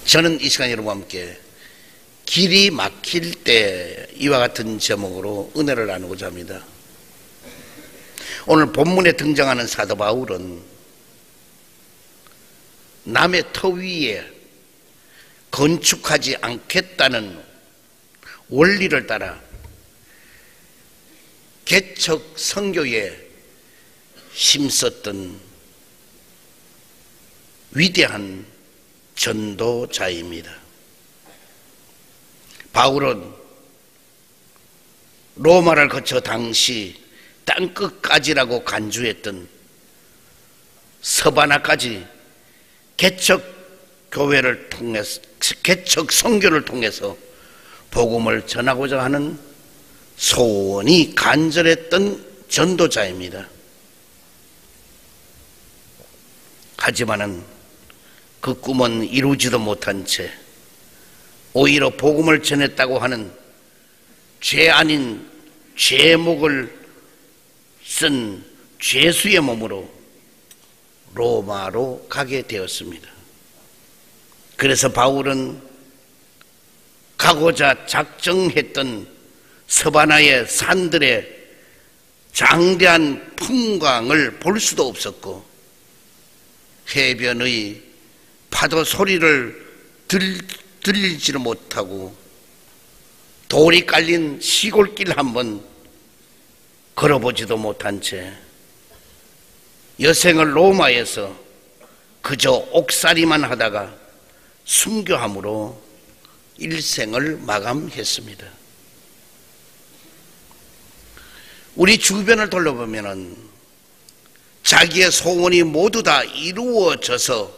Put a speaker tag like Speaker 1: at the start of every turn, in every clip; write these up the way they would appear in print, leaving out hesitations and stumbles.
Speaker 1: 저는 이 시간 여러분과 함께 길이 막힐 때 이와 같은 제목으로 은혜를 나누고자 합니다. 오늘 본문에 등장하는 사도 바울은 남의 터 위에 건축하지 않겠다는 원리를 따라 개척 선교에 힘썼던 위대한 전도자입니다. 바울은 로마를 거쳐 당시 땅끝까지라고 간주했던 서바나까지 개척 교회를 통해서, 개척 선교를 통해서 복음을 전하고자 하는 소원이 간절했던 전도자입니다. 하지만은 그 꿈은 이루지도 못한 채 오히려 복음을 전했다고 하는 죄 아닌 죄목을 쓴 죄수의 몸으로 로마로 가게 되었습니다. 그래서 바울은 가고자 작정했던 서바나의 산들의 장대한 풍광을 볼 수도 없었고 해변의 파도 소리를 들리지를 못하고 돌이 깔린 시골길 한번 걸어보지도 못한 채 여생을 로마에서 그저 옥살이만 하다가 순교함으로 일생을 마감했습니다. 우리 주변을 돌려보면은 자기의 소원이 모두 다 이루어져서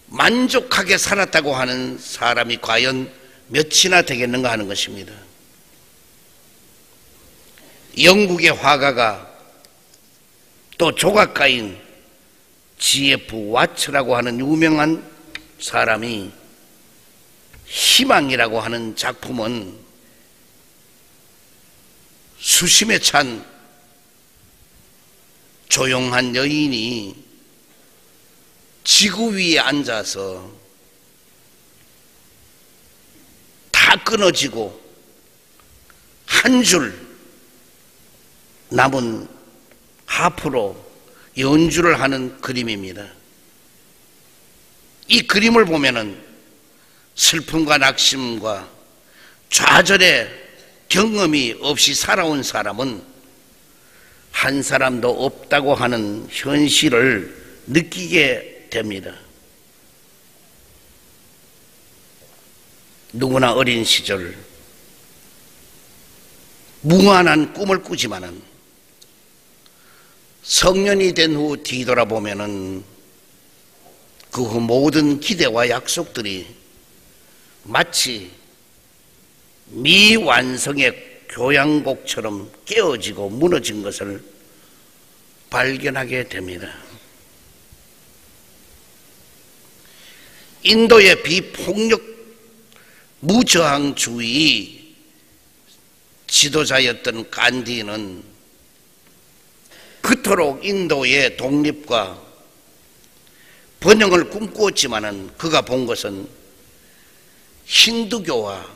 Speaker 1: 만족하게 살았다고 하는 사람이 과연 몇이나 되겠는가 하는 것입니다. 영국의 화가가 또 조각가인 G.F. 와츠라고 하는 유명한 사람이 희망이라고 하는 작품은 수심에 찬 조용한 여인이 지구 위에 앉아서 다 끊어지고 한 줄 남은 하프로 연주를 하는 그림입니다. 이 그림을 보면은 슬픔과 낙심과 좌절의 경험이 없이 살아온 사람은 한 사람도 없다고 하는 현실을 느끼게 됩니다. 누구나 어린 시절 무한한 꿈을 꾸지만은 성년이 된 후 뒤돌아보면은 그 후 모든 기대와 약속들이 마치 미완성의 교향곡처럼 깨어지고 무너진 것을 발견하게 됩니다. 인도의 비폭력 무저항주의 지도자였던 간디는 그토록 인도의 독립과 번영을 꿈꾸었지만은 그가 본 것은 힌두교와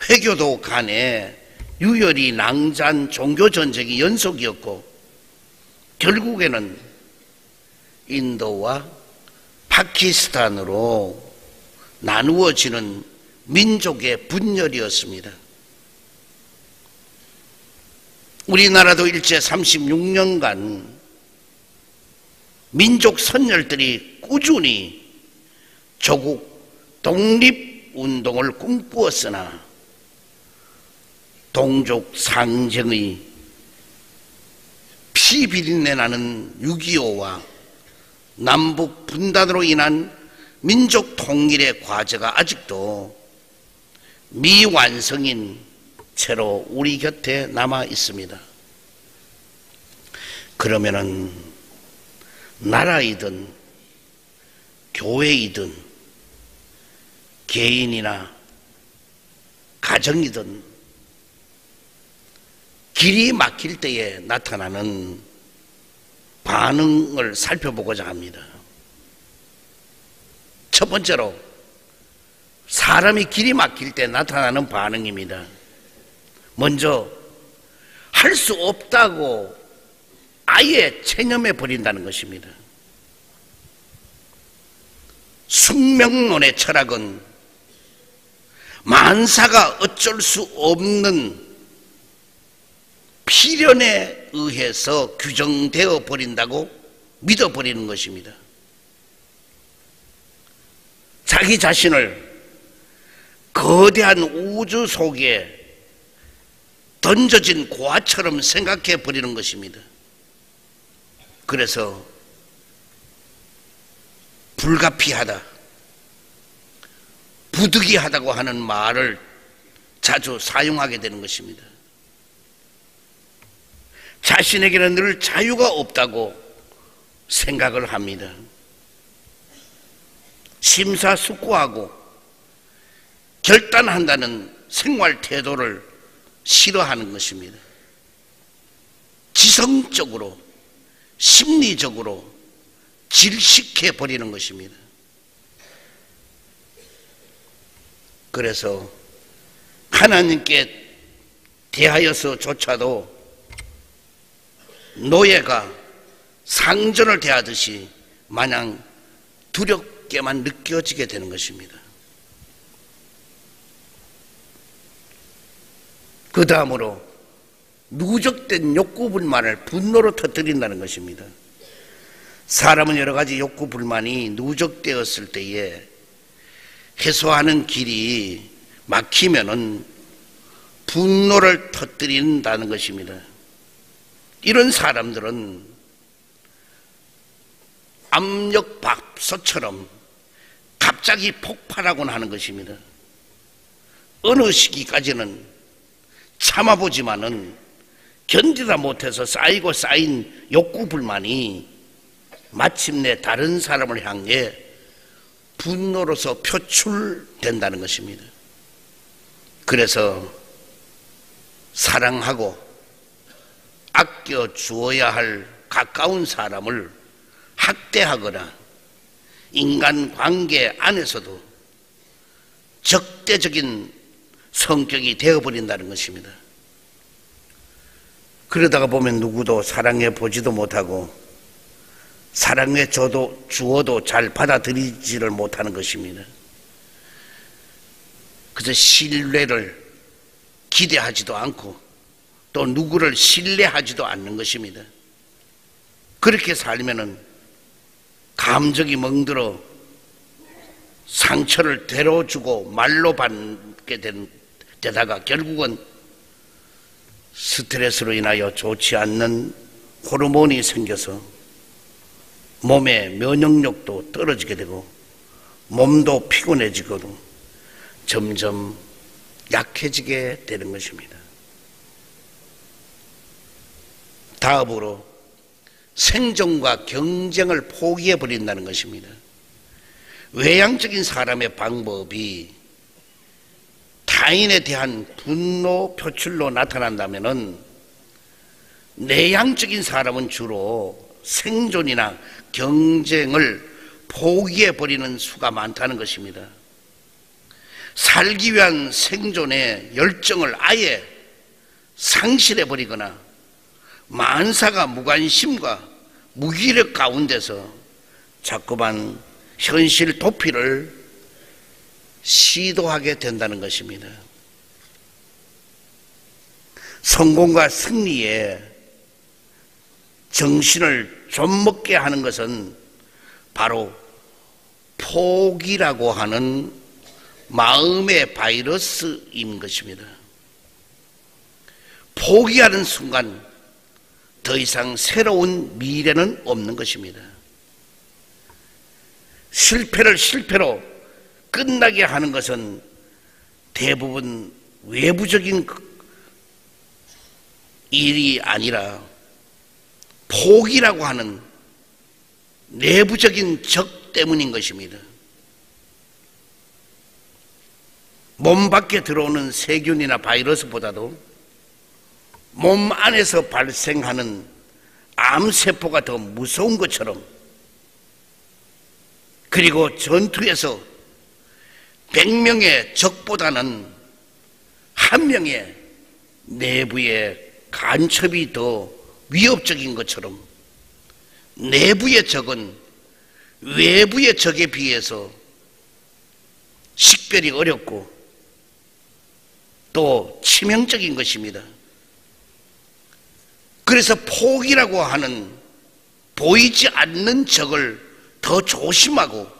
Speaker 1: 회교도 간에 유혈이 낭자한 종교전쟁이 연속이었고 결국에는 인도와 파키스탄으로 나누어지는 민족의 분열이었습니다. 우리나라도 일제 36년간 민족 선열들이 꾸준히 조국 독립운동을 꿈꾸었으나 동족 상정의 피비린내 나는 6.25와 남북 분단으로 인한 민족 통일의 과제가 아직도 미완성인 채로 우리 곁에 남아 있습니다. 그러면은 나라이든 교회이든 개인이나 가정이든 길이 막힐 때에 나타나는 반응을 살펴보고자 합니다. 첫 번째로 사람이 길이 막힐 때 나타나는 반응입니다. 먼저 할 수 없다고 아예 체념해 버린다는 것입니다. 숙명론의 철학은 만사가 어쩔 수 없는 필연에 의해서 규정되어 버린다고 믿어버리는 것입니다. 자기 자신을 거대한 우주 속에 던져진 고아처럼 생각해 버리는 것입니다. 그래서 불가피하다, 부득이하다고 하는 말을 자주 사용하게 되는 것입니다. 자신에게는 늘 자유가 없다고 생각을 합니다. 심사숙고하고 결단한다는 생활 태도를 싫어하는 것입니다. 지성적으로, 심리적으로 질식해 버리는 것입니다. 그래서 하나님께 대하여서조차도 노예가 상전을 대하듯이 마냥 두렵게만 느껴지게 되는 것입니다. 그 다음으로 누적된 욕구불만을 분노로 터뜨린다는 것입니다. 사람은 여러 가지 욕구불만이 누적되었을 때에 해소하는 길이 막히면은 분노를 터뜨린다는 것입니다. 이런 사람들은 압력밥솥처럼 갑자기 폭발하곤 하는 것입니다. 어느 시기까지는 참아보지만은 견디다 못해서 쌓이고 쌓인 욕구불만이 마침내 다른 사람을 향해 분노로서 표출된다는 것입니다. 그래서 사랑하고 아껴 주어야 할 가까운 사람을 학대하거나 인간관계 안에서도 적대적인 성격이 되어버린다는 것입니다. 그러다가 보면 누구도 사랑해 보지도 못하고 사랑해 주어도 잘 받아들이지를 못하는 것입니다. 그래서 신뢰를 기대하지도 않고 또 누구를 신뢰하지도 않는 것입니다. 그렇게 살면은 감정이 멍들어 상처를 되로주고 말로 받게 되다가 결국은 스트레스로 인하여 좋지 않는 호르몬이 생겨서 몸의 면역력도 떨어지게 되고 몸도 피곤해지고 점점 약해지게 되는 것입니다. 다음으로 생존과 경쟁을 포기해 버린다는 것입니다. 외향적인 사람의 방법이 타인에 대한 분노 표출로 나타난다면은 내향적인 사람은 주로 생존이나 경쟁을 포기해 버리는 수가 많다는 것입니다. 살기 위한 생존의 열정을 아예 상실해 버리거나 만사가 무관심과 무기력 가운데서 자꾸만 현실 도피를 시도하게 된다는 것입니다. 성공과 승리에 정신을 좀먹게 하는 것은 바로 포기라고 하는 마음의 바이러스인 것입니다. 포기하는 순간 더 이상 새로운 미래는 없는 것입니다. 실패를 실패로 끝나게 하는 것은 대부분 외부적인 일이 아니라 포기라고 하는 내부적인 적 때문인 것입니다. 몸 밖에 들어오는 세균이나 바이러스보다도 몸 안에서 발생하는 암세포가 더 무서운 것처럼, 그리고 전투에서 100명의 적보다는 한 명의 내부의 간첩이 더 위협적인 것처럼 내부의 적은 외부의 적에 비해서 식별이 어렵고 또 치명적인 것입니다. 그래서 폭이라고 하는 보이지 않는 적을 더 조심하고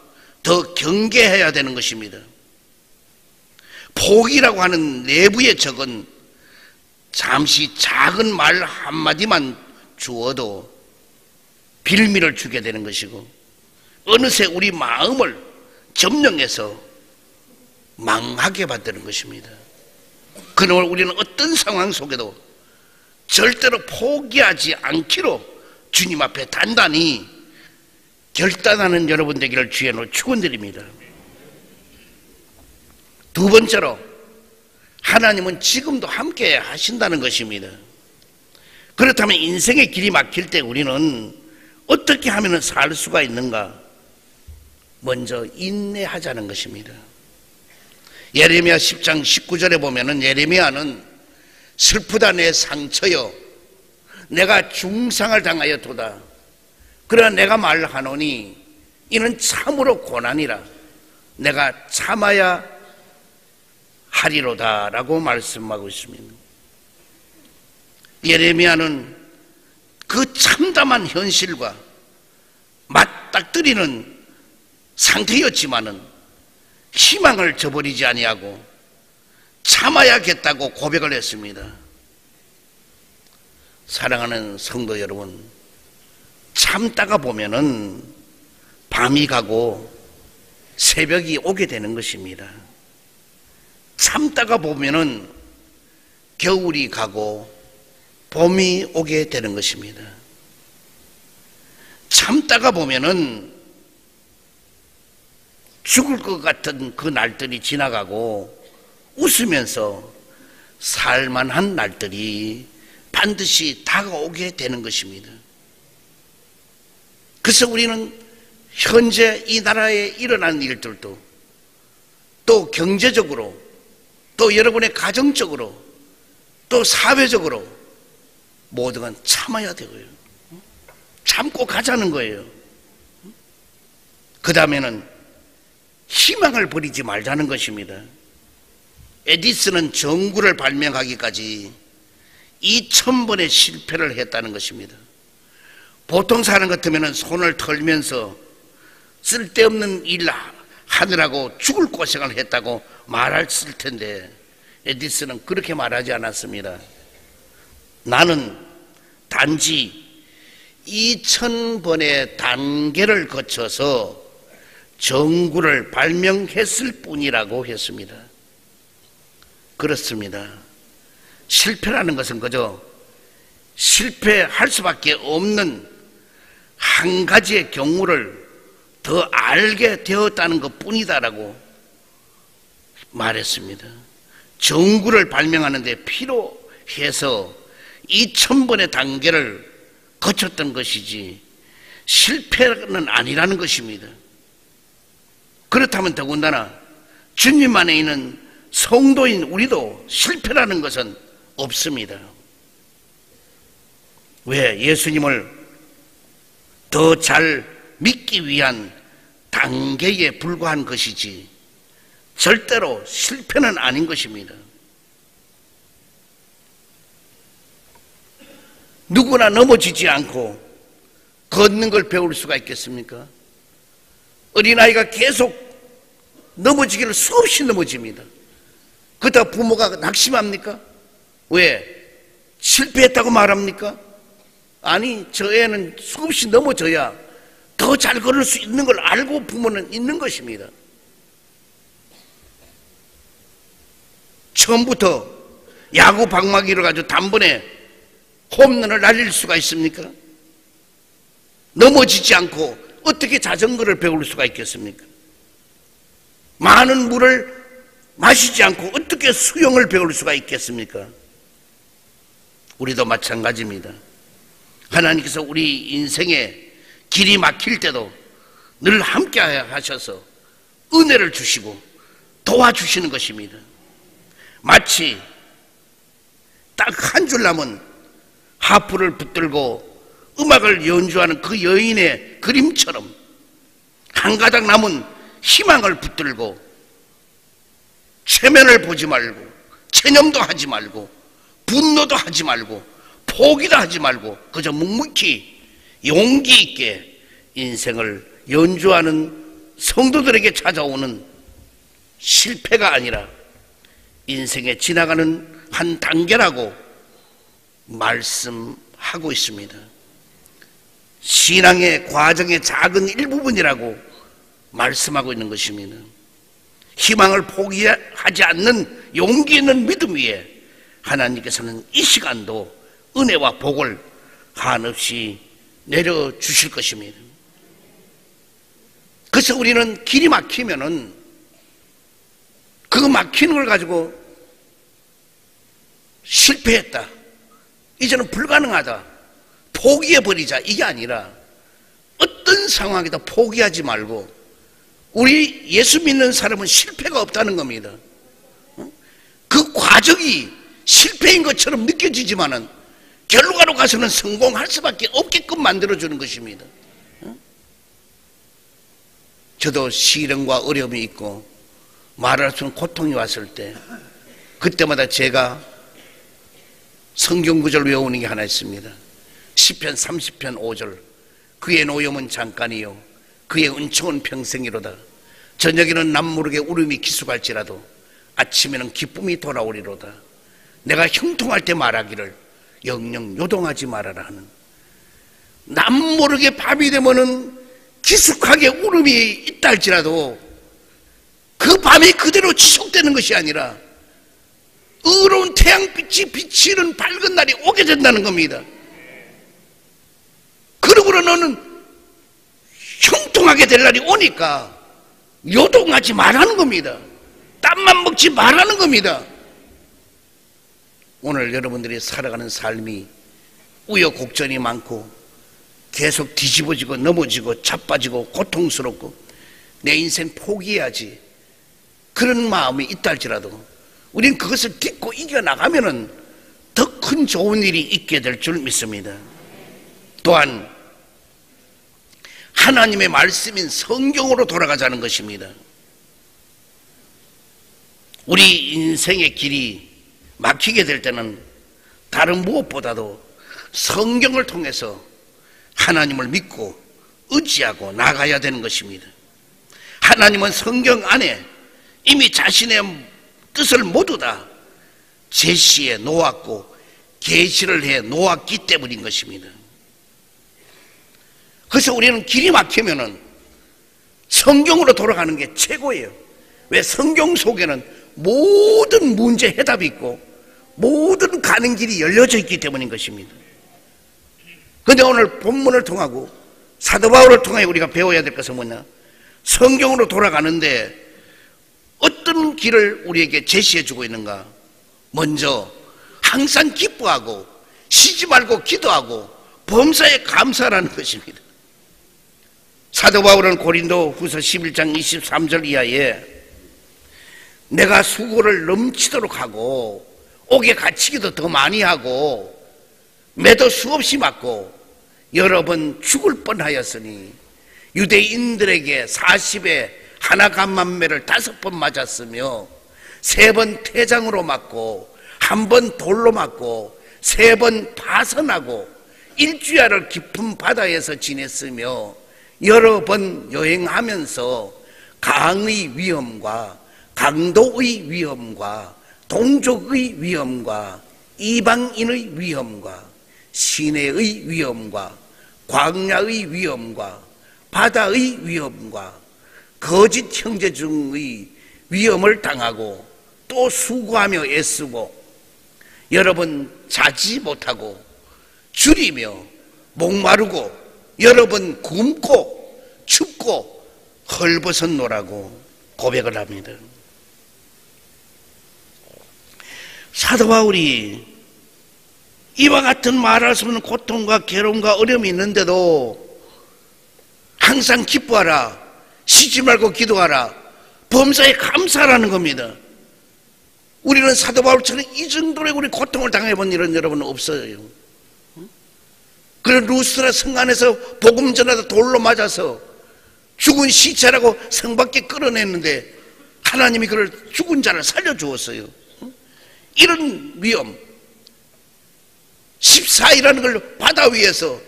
Speaker 1: 더 경계해야 되는 것입니다. 폭이라고 하는 내부의 적은 잠시 작은 말 한마디만 주어도 빌미를 주게 되는 것이고 어느새 우리 마음을 점령해서 망하게 만드는 것입니다. 그러므로 우리는 어떤 상황 속에도 절대로 포기하지 않기로 주님 앞에 단단히 결단하는 여러분 되기를 주의 축원드립니다. 두 번째로 하나님은 지금도 함께 하신다는 것입니다. 그렇다면 인생의 길이 막힐 때 우리는 어떻게 하면 살 수가 있는가? 먼저 인내하자는 것입니다. 예레미야 10장 19절에 보면은 예레미야는 슬프다 내 상처여 내가 중상을 당하여 도다. 그러나 내가 말하노니 이는 참으로 고난이라 내가 참아야 하리로다 라고 말씀하고 있습니다. 예레미야는 그 참담한 현실과 맞닥뜨리는 상태였지만은 희망을 저버리지 아니하고 참아야겠다고 고백을 했습니다. 사랑하는 성도 여러분, 참다가 보면은 밤이 가고 새벽이 오게 되는 것입니다. 참다가 보면은 겨울이 가고 봄이 오게 되는 것입니다. 참다가 보면은 죽을 것 같은 그 날들이 지나가고 웃으면서 살만한 날들이 반드시 다가오게 되는 것입니다. 그래서 우리는 현재 이 나라에 일어나는 일들도 또 경제적으로 또 여러분의 가정적으로 또 사회적으로 모든 건 참아야 되고요. 참고 가자는 거예요. 그 다음에는 희망을 버리지 말자는 것입니다. 에디슨은 전구를 발명하기까지 2000번의 실패를 했다는 것입니다. 보통 사람 같으면 손을 털면서 쓸데없는 일 하느라고 죽을 고생을 했다고 말했을 텐데 에디슨은 그렇게 말하지 않았습니다. 나는 단지 2000번의 단계를 거쳐서 전구를 발명했을 뿐이라고 했습니다. 그렇습니다. 실패라는 것은 그저 실패할 수밖에 없는 한 가지의 경우를 더 알게 되었다는 것 뿐이다라고 말했습니다. 전구를 발명하는 데 필요해서 2000번의 단계를 거쳤던 것이지 실패는 아니라는 것입니다. 그렇다면 더군다나 주님 안에 있는 성도인 우리도 실패라는 것은 없습니다. 왜? 예수님을 더 잘 믿기 위한 단계에 불과한 것이지 절대로 실패는 아닌 것입니다. 누구나 넘어지지 않고 걷는 걸 배울 수가 있겠습니까? 어린아이가 계속 넘어지기를 수없이 넘어집니다. 그러다 부모가 낙심합니까? 왜? 실패했다고 말합니까? 아니, 저 애는 수없이 넘어져야 더 잘 걸을 수 있는 걸 알고 부모는 있는 것입니다. 처음부터 야구 방망이를 가지고 단번에 홈런을 날릴 수가 있습니까? 넘어지지 않고 어떻게 자전거를 배울 수가 있겠습니까? 많은 물을 마시지 않고 어떻게 수영을 배울 수가 있겠습니까? 우리도 마찬가지입니다. 하나님께서 우리 인생의 길이 막힐 때도 늘 함께 하셔서 은혜를 주시고 도와주시는 것입니다. 마치 딱 한 줄 남은 하프를 붙들고 음악을 연주하는 그 여인의 그림처럼 한 가닥 남은 희망을 붙들고 체면을 보지 말고 체념도 하지 말고 분노도 하지 말고 포기도 하지 말고 그저 묵묵히 용기 있게 인생을 연주하는 성도들에게 찾아오는 실패가 아니라 인생에 지나가는 한 단계라고 말씀하고 있습니다. 신앙의 과정의 작은 일부분이라고 말씀하고 있는 것입니다. 희망을 포기하지 않는 용기 있는 믿음 위에 하나님께서는 이 시간도 은혜와 복을 한없이 내려주실 것입니다. 그래서 우리는 길이 막히면은 그 막히는 걸 가지고 실패했다, 이제는 불가능하다, 포기해버리자, 이게 아니라 어떤 상황에도 포기하지 말고, 우리 예수 믿는 사람은 실패가 없다는 겁니다. 그 과정이 실패인 것처럼 느껴지지만은 결과로 가서는 성공할 수밖에 없게끔 만들어주는 것입니다. 저도 시련과 어려움이 있고 말할 수 없는 고통이 왔을 때 그때마다 제가 성경 구절 외우는 게 하나 있습니다. 시편 30편 5절. 그의 노염은 잠깐이요 그의 은총은 평생이로다. 저녁에는 남모르게 울음이 기숙할지라도 아침에는 기쁨이 돌아오리로다. 내가 형통할 때 말하기를 영영 요동하지 말아라 하는, 남모르게 밤이 되면은 기숙하게 울음이 있다 할지라도 그 밤이 그대로 지속되는 것이 아니라 의로운 태양빛이 비치는 밝은 날이 오게 된다는 겁니다. 그러고는 너는 형통하게 될 날이 오니까 요동하지 말라는 겁니다. 땀만 먹지 말라는 겁니다. 오늘 여러분들이 살아가는 삶이 우여곡절이 많고 계속 뒤집어지고 넘어지고 자빠지고 고통스럽고 내 인생 포기해야지, 그런 마음이 있다 할지라도 우린 그것을 딛고 이겨나가면은 더 큰 좋은 일이 있게 될 줄 믿습니다. 또한 하나님의 말씀인 성경으로 돌아가자는 것입니다. 우리 인생의 길이 막히게 될 때는 다른 무엇보다도 성경을 통해서 하나님을 믿고 의지하고 나가야 되는 것입니다. 하나님은 성경 안에 이미 자신의 뜻을 모두 다 제시해 놓았고 계시를 해 놓았기 때문인 것입니다. 그래서 우리는 길이 막히면은 성경으로 돌아가는 게 최고예요. 왜? 성경 속에는 모든 문제 해답이 있고 모든 가는 길이 열려져 있기 때문인 것입니다. 그런데 오늘 본문을 통하고 사도 바울을 통해 우리가 배워야 될 것은 뭐냐? 성경으로 돌아가는데 어떤 길을 우리에게 제시해 주고 있는가? 먼저 항상 기뻐하고 쉬지 말고 기도하고 범사에 감사라는 것입니다. 사도 바울은 고린도 후서 11장 23절 이하에 내가 수고를 넘치도록 하고 옥에 갇히기도 더 많이 하고 매도 수없이 맞고 여러 번 죽을 뻔하였으니 유대인들에게 40에 하나 감만매를 5번 맞았으며 3번 태장으로 맞고 1번 돌로 맞고 3번 파선하고 일주야를 깊은 바다에서 지냈으며 여러 번 여행하면서 강의 위험과 강도의 위험과 동족의 위험과 이방인의 위험과 시내의 위험과 광야의 위험과 바다의 위험과 거짓 형제 중의 위험을 당하고 또 수고하며 애쓰고 여러 번 자지 못하고 줄이며 목마르고 여러 번 굶고 춥고 헐벗었노라고 고백을 합니다. 사도 바울이 이와 같은 말할 수 없는 고통과 괴로움과 어려움이 있는데도 항상 기뻐하라, 쉬지 말고 기도하라, 범사에 감사하라는 겁니다. 우리는 사도 바울처럼 이 정도의 우리 고통을 당해본 일은 여러분 없어요. 그런 루스드라 성 안에서 복음 전하다 돌로 맞아서 죽은 시체라고 성 밖에 끌어냈는데 하나님이 그를 죽은 자를 살려주었어요. 이런 위험, 14일이라는 걸 바다 위에서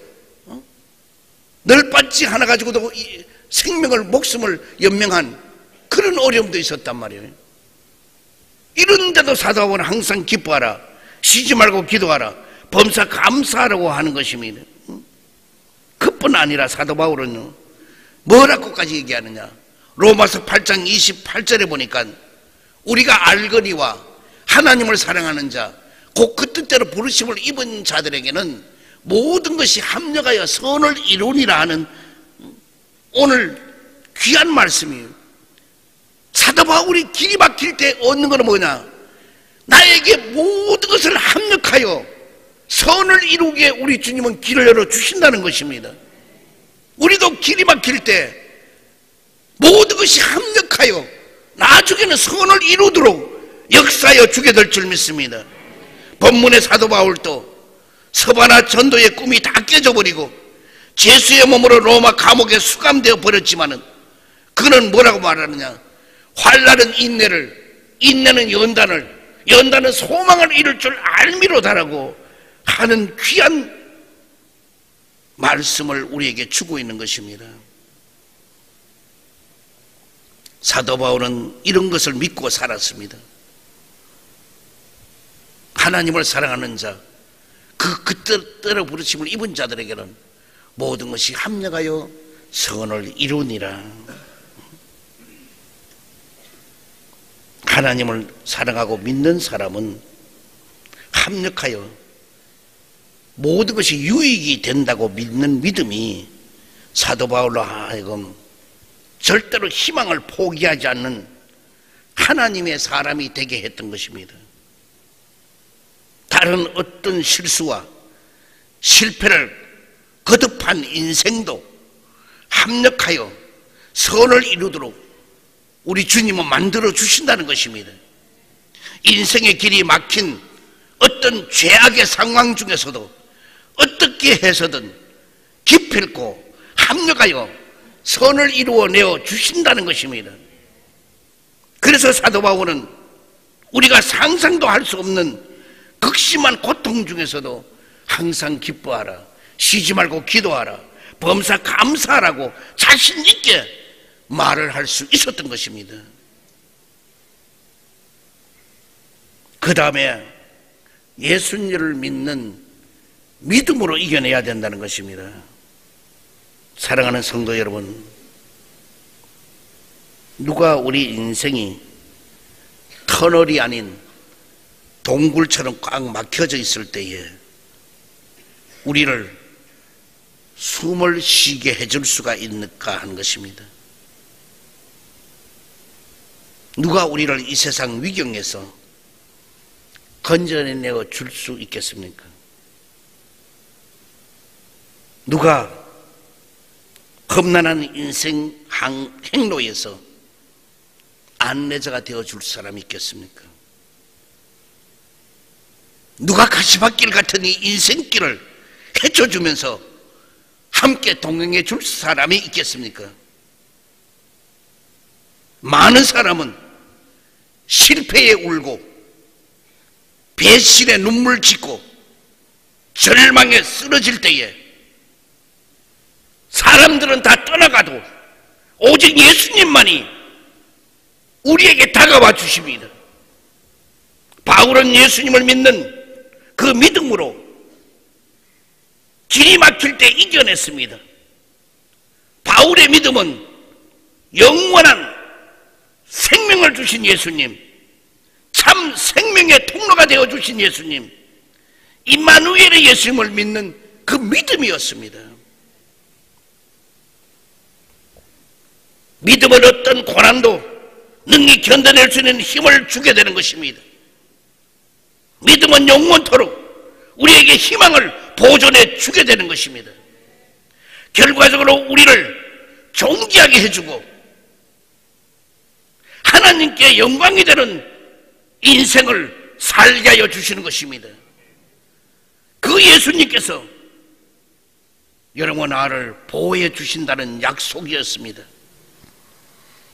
Speaker 1: 널빤지 하나 가지고도 생명을, 목숨을 연명한 그런 어려움도 있었단 말이에요. 이런데도 사도 바울은 항상 기뻐하라, 쉬지 말고 기도하라, 범사 감사하라고 하는 것입니다. 그뿐 아니라 사도 바울은요, 뭐라고까지 얘기하느냐. 로마서 8장 28절에 보니까 우리가 알거니와 하나님을 사랑하는 자, 곧 그 뜻대로 부르심을 입은 자들에게는 모든 것이 합력하여 선을 이루니라 하는 오늘 귀한 말씀이에요. 사도 바울이 길이 막힐 때 얻는 것은 뭐냐? 나에게 모든 것을 합력하여 선을 이루기에 우리 주님은 길을 열어주신다는 것입니다. 우리도 길이 막힐 때 모든 것이 합력하여 나중에는 선을 이루도록 역사하여 주게 될 줄 믿습니다. 본문의 사도 바울도 서바나 전도의 꿈이 다 깨져버리고 죄수의 몸으로 로마 감옥에 수감되어 버렸지만은 그는 뭐라고 말하느냐? 환난은 인내를, 인내는 연단을, 연단은 소망을 이룰 줄 알미로다라고 하는 귀한 말씀을 우리에게 주고 있는 것입니다. 사도 바울은 이런 것을 믿고 살았습니다. 하나님을 사랑하는 자, 그 뜻대로 부르심을 입은 자들에게는 모든 것이 합력하여 선을 이루니라. 하나님을 사랑하고 믿는 사람은 합력하여 모든 것이 유익이 된다고 믿는 믿음이 사도 바울로 하여금 절대로 희망을 포기하지 않는 하나님의 사람이 되게 했던 것입니다. 다른 어떤 실수와 실패를 거듭한 인생도 합력하여 선을 이루도록 우리 주님은 만들어 주신다는 것입니다. 인생의 길이 막힌 어떤 죄악의 상황 중에서도 어떻게 해서든 기필코 합력하여 선을 이루어내어 주신다는 것입니다. 그래서 사도 바울은 우리가 상상도 할 수 없는 극심한 고통 중에서도 항상 기뻐하라, 쉬지 말고 기도하라, 범사 감사하라고 자신 있게 말을 할 수 있었던 것입니다. 그 다음에 예수님을 믿는 믿음으로 이겨내야 된다는 것입니다. 사랑하는 성도 여러분, 누가 우리 인생이 터널이 아닌 동굴처럼 꽉 막혀져 있을 때에 우리를 숨을 쉬게 해줄 수가 있을까 하는 것입니다. 누가 우리를 이 세상 위경에서 건져내어 줄 수 있겠습니까? 누가 험난한 인생 행로에서 안내자가 되어줄 사람이 있겠습니까? 누가 가시밭길 같은 이 인생길을 헤쳐주면서 함께 동행해 줄 사람이 있겠습니까? 많은 사람은 실패에 울고 배신에 눈물 짓고 절망에 쓰러질 때에 사람들은 다 떠나가도 오직 예수님만이 우리에게 다가와 주십니다. 바울은 예수님을 믿는 그 믿음으로 길이 막힐 때 이겨냈습니다. 바울의 믿음은 영원한 생명을 주신 예수님, 참 생명의 통로가 되어주신 예수님, 임마누엘의 예수님을 믿는 그 믿음이었습니다. 믿음은 어떤 고난도 능히 견뎌낼 수 있는 힘을 주게 되는 것입니다. 믿음은 영원토록 우리에게 희망을 보존해 주게 되는 것입니다. 결과적으로 우리를 존귀하게 해주고 하나님께 영광이 되는 인생을 살게 하여 주시는 것입니다. 그 예수님께서 여러분 나를 보호해 주신다는 약속이었습니다.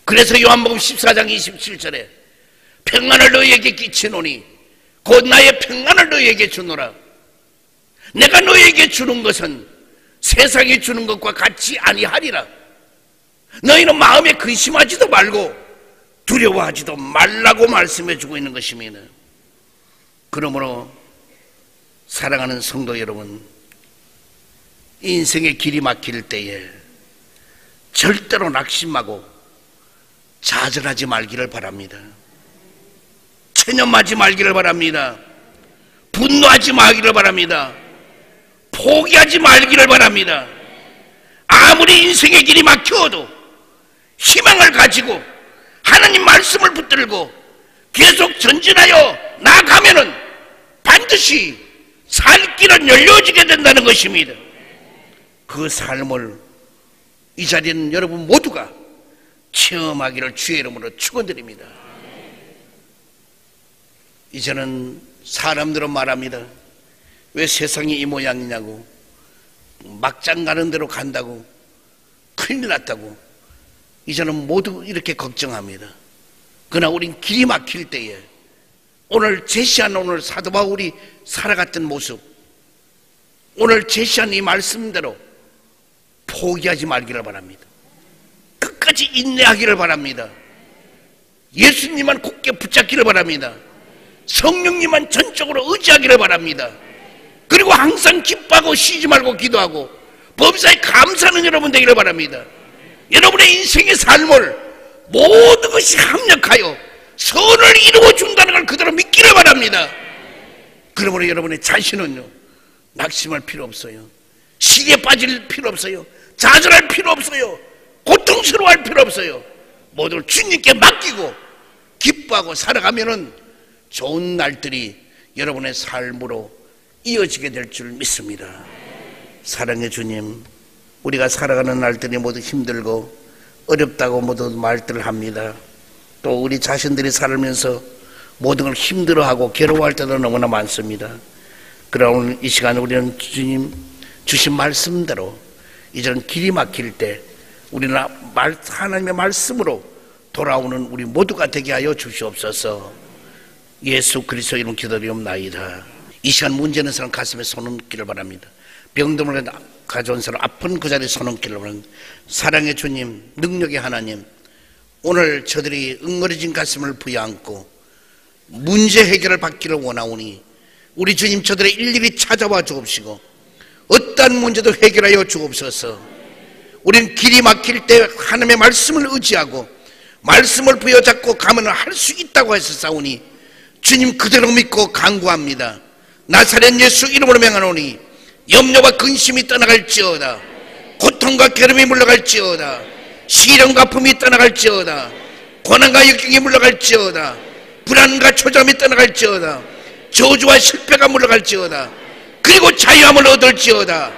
Speaker 1: 그래서 요한복음 14장 27절에 평안을 너희에게 끼치노니 곧 나의 평안을 너희에게 주노라. 내가 너희에게 주는 것은 세상이 주는 것과 같이 아니하리라. 너희는 마음에 근심하지도 말고 두려워하지도 말라고 말씀해 주고 있는 것입니다. 그러므로 사랑하는 성도 여러분, 인생의 길이 막힐 때에 절대로 낙심하고 좌절하지 말기를 바랍니다. 체념하지 말기를 바랍니다. 분노하지 말기를 바랍니다. 포기하지 말기를 바랍니다. 아무리 인생의 길이 막혀도 희망을 가지고 하나님 말씀을 붙들고 계속 전진하여 나아가면은 반드시 살 길은 열려지게 된다는 것입니다. 그 삶을 이 자리에는 여러분 모두가 체험하기를 주의 이름으로 축원드립니다. 이제는 사람들은 말합니다. 왜 세상이 이 모양이냐고, 막장 가는 대로 간다고, 큰일 났다고 이제는 모두 이렇게 걱정합니다. 그러나 우린 길이 막힐 때에 오늘 제시한 오늘 사도 바울이 살아갔던 모습, 오늘 제시한 이 말씀대로 포기하지 말기를 바랍니다. 끝까지 인내하기를 바랍니다. 예수님만 굳게 붙잡기를 바랍니다. 성령님만 전적으로 의지하기를 바랍니다. 그리고 항상 기뻐하고 쉬지 말고 기도하고 범사에 감사하는 여러분 되기를 바랍니다. 여러분의 인생의 삶을 모든 것이 합력하여 선을 이루어 준다는 걸 그대로 믿기를 바랍니다. 그러므로 여러분의 자신은요, 낙심할 필요 없어요. 시기에 빠질 필요 없어요. 좌절할 필요 없어요. 고통스러워할 필요 없어요. 모두 주님께 맡기고 기뻐하고 살아가면은 좋은 날들이 여러분의 삶으로 이어지게 될 줄 믿습니다. 사랑의 주님, 우리가 살아가는 날들이 모두 힘들고 어렵다고 모두 말들을 합니다. 또 우리 자신들이 살면서 모든 걸 힘들어하고 괴로워할 때도 너무나 많습니다. 그러나 오늘 이 시간 우리는 주님 주신 말씀대로 이제는 길이 막힐 때 우리는 하나님의 말씀으로 돌아오는 우리 모두가 되게 하여 주시옵소서. 예수 그리스도 이름 기도드리옵나이다. 이 시간 문제 있는 사람 가슴에 손 얹기를 바랍니다. 병듦을 가져온 사람 아픈 그 자리에 손 얹기를 바랍니다. 사랑의 주님, 능력의 하나님, 오늘 저들이 응어리진 가슴을 부여안고 문제 해결을 받기를 원하오니 우리 주님 저들의 일일이 찾아와 주옵시고 어떠한 문제도 해결하여 주옵소서. 우리는 길이 막힐 때 하나님의 말씀을 의지하고 말씀을 부여잡고 가면 할 수 있다고 하셨사오니 주님 그대로 믿고 간구합니다. 나사렛 예수 이름으로 명하노니 염려와 근심이 떠나갈지어다. 고통과 괴로움이 물러갈지어다. 시련과 아픔이 떠나갈지어다. 고난과 역경이 물러갈지어다. 불안과 초조함이 떠나갈지어다. 저주와 실패가 물러갈지어다. 그리고 자유함을 얻을지어다.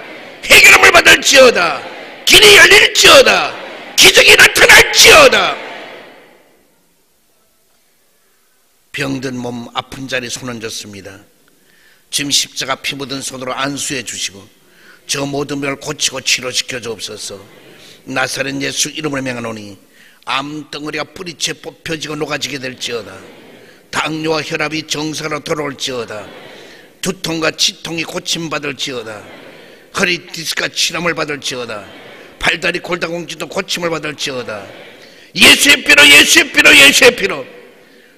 Speaker 1: 해결함을 받을지어다. 길이 열릴지어다. 기적이 나타날지어다. 병든 몸 아픈 자리에 손 얹었습니다. 지금 십자가 피 묻은 손으로 안수해 주시고 저 모든 병을 고치고 치료시켜 주옵소서. 나사렛 예수 이름으로 명하노니 암덩어리가 뿌리채 뽑혀지고 녹아지게 될지어다. 당뇨와 혈압이 정상으로 돌아올지어다. 두통과 치통이 고침받을지어다. 허리 디스크가 치료를 받을지어다. 팔다리 골다공증도 고침을 받을지어다. 예수의 피로 예수의 피로 예수의 피로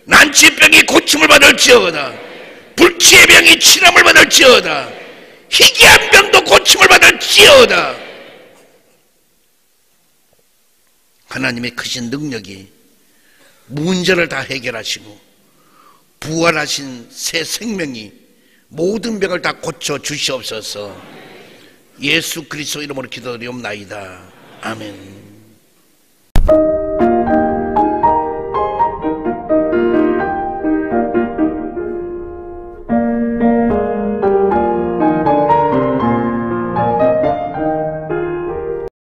Speaker 1: 난치병이 고침을 받을지어다. 불치의 병이 치료를 받을지어다. 희귀한 병도 고침을 받을지어다. 하나님의 크신 능력이 문제를 다 해결하시고 부활하신 새 생명이 모든 병을 다 고쳐 주시옵소서. 예수 그리스도 이름으로 기도드리옵나이다. 아멘.